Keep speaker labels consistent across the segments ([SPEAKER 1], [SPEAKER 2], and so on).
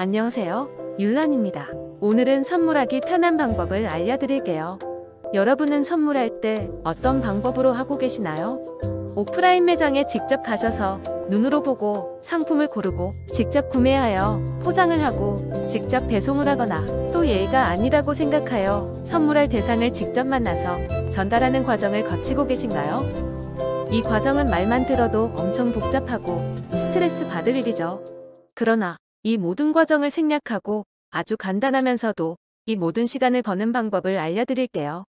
[SPEAKER 1] 안녕하세요. 율란입니다. 오늘은 선물하기 편한 방법을 알려드릴게요. 여러분은 선물할 때 어떤 방법으로 하고 계시나요? 오프라인 매장에 직접 가셔서 눈으로 보고 상품을 고르고 직접 구매하여 포장을 하고 직접 배송을 하거나 또 예의가 아니라고 생각하여 선물할 대상을 직접 만나서 전달하는 과정을 거치고 계신가요? 이 과정은 말만 들어도 엄청 복잡하고 스트레스 받을 일이죠. 그러나 이 모든 과정을 생략하고 아주 간단하면서도 이 모든 시간을 버는 방법을 알려드릴게요.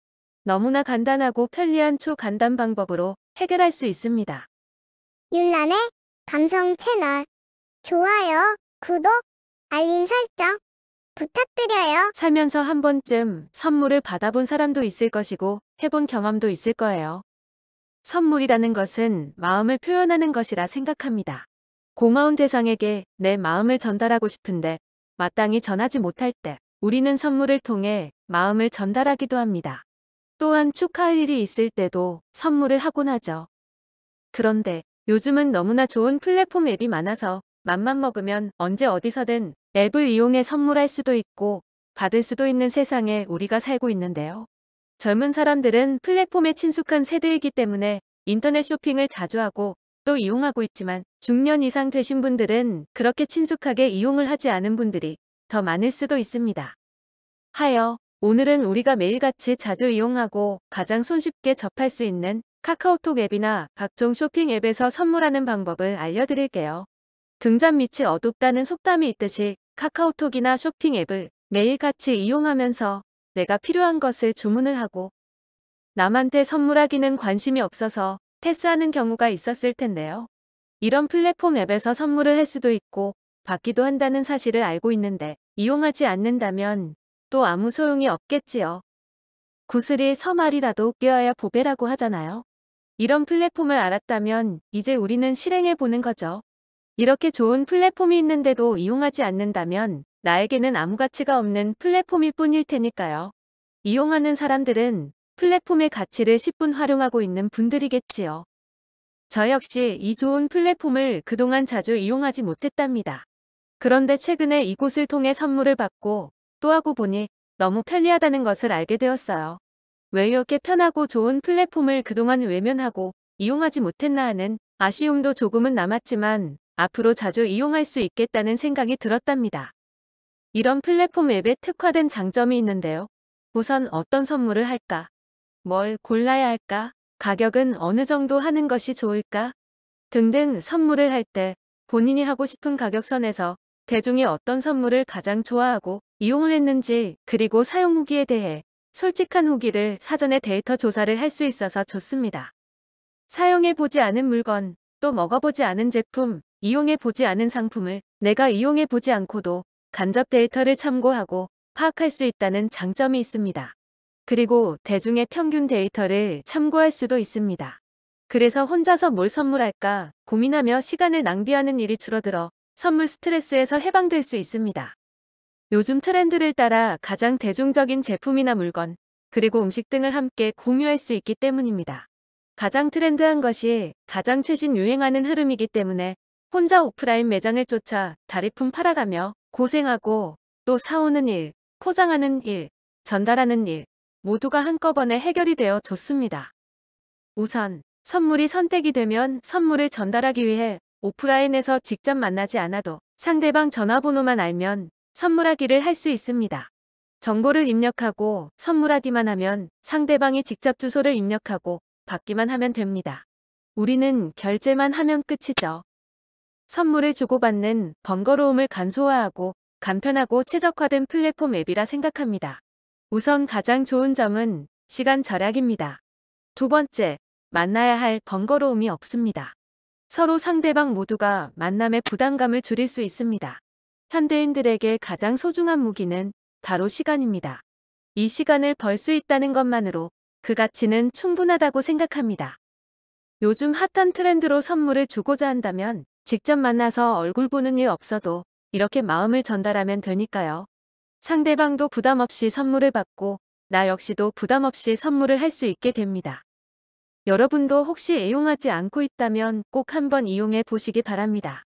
[SPEAKER 1] 너무나 간단하고 편리한 초간단 방법으로 해결할 수 있습니다.
[SPEAKER 2] 율란의 감성 채널 좋아요, 구독, 알림 설정 부탁드려요.
[SPEAKER 1] 살면서 한 번쯤 선물을 받아본 사람도 있을 것이고 해본 경험도 있을 거예요. 선물이라는 것은 마음을 표현하는 것이라 생각합니다. 고마운 대상에게 내 마음을 전달하고 싶은데 마땅히 전하지 못할 때 우리는 선물을 통해 마음을 전달하기도 합니다. 또한 축하할 일이 있을 때도 선물을 하곤 하죠. 그런데 요즘은 너무나 좋은 플랫폼 앱이 많아서 맘만 먹으면 언제 어디서든 앱을 이용해 선물할 수도 있고 받을 수도 있는 세상에 우리가 살고 있는데요. 젊은 사람들은 플랫폼에 친숙한 세대이기 때문에 인터넷 쇼핑을 자주 하고 또 이용하고 있지만 중년 이상 되신 분들은 그렇게 친숙하게 이용을 하지 않은 분들이 더 많을 수도 있습니다. 하여 오늘은 우리가 매일같이 자주 이용하고 가장 손쉽게 접할 수 있는 카카오톡 앱이나 각종 쇼핑 앱에서 선물하는 방법을 알려드릴게요. 등잔 밑이 어둡다는 속담이 있듯이 카카오톡이나 쇼핑 앱을 매일같이 이용하면서 내가 필요한 것을 주문을 하고 남한테 선물하기는 관심이 없어서 패스하는 경우가 있었을 텐데요. 이런 플랫폼 앱에서 선물을 할 수도 있고 받기도 한다는 사실을 알고 있는데 이용하지 않는다면 또 아무 소용이 없겠지요. 구슬이 서말이라도 꿰어야 보배라고 하잖아요. 이런 플랫폼을 알았다면 이제 우리는 실행해 보는 거죠. 이렇게 좋은 플랫폼이 있는데도 이용하지 않는다면 나에게는 아무 가치가 없는 플랫폼일 뿐일 테니까요. 이용하는 사람들은 플랫폼의 가치를 10분 활용하고 있는 분들이겠지요. 저 역시 이 좋은 플랫폼을 그동안 자주 이용하지 못했답니다. 그런데 최근에 이곳을 통해 선물을 받고 또 하고 보니 너무 편리하다는 것을 알게 되었어요. 왜 이렇게 편하고 좋은 플랫폼을 그동안 외면하고 이용하지 못했나 하는 아쉬움도 조금은 남았지만 앞으로 자주 이용할 수 있겠다는 생각이 들었답니다. 이런 플랫폼 앱에 특화된 장점이 있는데요. 우선 어떤 선물을 할까? 뭘 골라야 할까? 가격은 어느 정도 하는 것이 좋을까? 등등 선물을 할 때 본인이 하고 싶은 가격선에서 대중이 어떤 선물을 가장 좋아하고 이용을 했는지 그리고 사용 후기에 대해 솔직한 후기를 사전에 데이터 조사를 할 수 있어서 좋습니다. 사용해보지 않은 물건, 또 먹어보지 않은 제품, 이용해보지 않은 상품을 내가 이용해보지 않고도 간접 데이터를 참고하고 파악할 수 있다는 장점이 있습니다. 그리고 대중의 평균 데이터를 참고할 수도 있습니다. 그래서 혼자서 뭘 선물할까 고민하며 시간을 낭비하는 일이 줄어들어 선물 스트레스에서 해방될 수 있습니다. 요즘 트렌드를 따라 가장 대중적인 제품이나 물건, 그리고 음식 등을 함께 공유할 수 있기 때문입니다. 가장 트렌드한 것이 가장 최신 유행하는 흐름이기 때문에 혼자 오프라인 매장을 쫓아 다리품 팔아가며 고생하고 또 사오는 일, 포장하는 일, 전달하는 일 모두가 한꺼번에 해결이 되어 좋습니다. 우선 선물이 선택이 되면 선물을 전달하기 위해 오프라인에서 직접 만나지 않아도 상대방 전화번호만 알면 선물하기를 할 수 있습니다. 정보를 입력하고 선물하기만 하면 상대방이 직접 주소를 입력하고 받기만 하면 됩니다. 우리는 결제만 하면 끝이죠. 선물을 주고받는 번거로움을 간소화하고 간편하고 최적화된 플랫폼 앱이라 생각합니다. 우선 가장 좋은 점은 시간 절약입니다. 두 번째, 만나야 할 번거로움이 없습니다. 서로 상대방 모두가 만남의 부담감을 줄일 수 있습니다. 현대인들에게 가장 소중한 무기는 바로 시간입니다. 이 시간을 벌 수 있다는 것만으로 그 가치는 충분하다고 생각합니다. 요즘 핫한 트렌드로 선물을 주고자 한다면 직접 만나서 얼굴 보는 일 없어도 이렇게 마음을 전달하면 되니까요. 상대방도 부담 없이 선물을 받고 나 역시도 부담 없이 선물을 할 수 있게 됩니다. 여러분도 혹시 애용하지 않고 있다면 꼭 한번 이용해 보시기 바랍니다.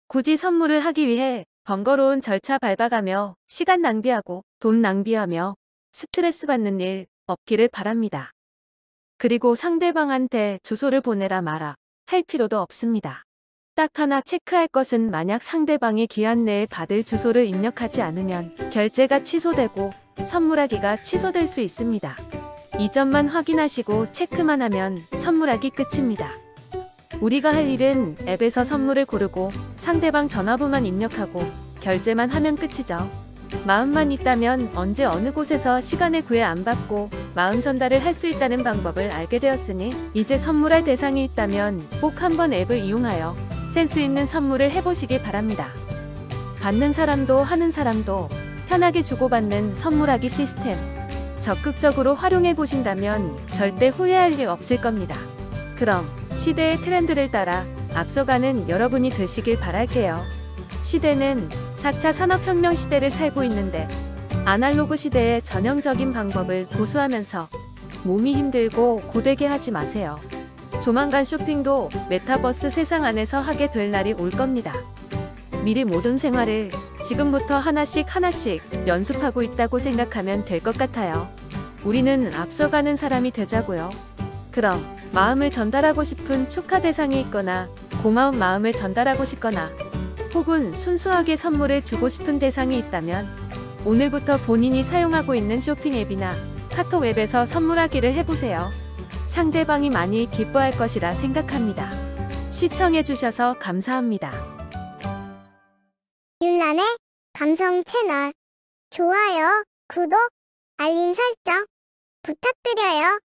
[SPEAKER 1] 굳이 선물을 하기 위해 번거로운 절차 밟아가며 시간 낭비하고 돈 낭비하며 스트레스 받는 일 없기를 바랍니다. 그리고 상대방한테 주소를 보내라 마라 할 필요도 없습니다. 딱 하나 체크할 것은 만약 상대방이 기한 내에 받을 주소를 입력하지 않으면 결제가 취소되고 선물하기가 취소될 수 있습니다. 이 점만 확인하시고 체크만 하면 선물하기 끝입니다. 우리가 할 일은 앱에서 선물을 고르고 상대방 전화번호만 입력하고 결제만 하면 끝이죠. 마음만 있다면 언제 어느 곳에서 시간을 구애 안 받고 마음 전달을 할 수 있다는 방법을 알게 되었으니 이제 선물할 대상이 있다면 꼭 한번 앱을 이용하여 센스 있는 선물을 해보시기 바랍니다. 받는 사람도 하는 사람도 편하게 주고받는 선물하기 시스템 적극적으로 활용해 보신다면 절대 후회할 일 없을 겁니다. 그럼 시대의 트렌드를 따라 앞서가는 여러분이 되시길 바랄게요. 시대는 4차 산업혁명 시대를 살고 있는데 아날로그 시대의 전형적인 방법을 고수하면서 몸이 힘들고 고되게 하지 마세요. 조만간 쇼핑도 메타버스 세상 안에서 하게 될 날이 올 겁니다. 미리 모든 생활을 지금부터 하나씩 연습하고 있다고 생각하면 될 것 같아요. 우리는 앞서가는 사람이 되자고요. 그럼 마음을 전달하고 싶은 축하 대상이 있거나 고마운 마음을 전달하고 싶거나 혹은 순수하게 선물을 주고 싶은 대상이 있다면 오늘부터 본인이 사용하고 있는 쇼핑 앱이나 카톡 앱에서 선물하기를 해보세요. 상대방이 많이 기뻐할 것이라 생각합니다. 시청해주셔서 감사합니다.
[SPEAKER 2] 율란의 감성 채널 좋아요, 구독, 알림 설정 부탁드려요.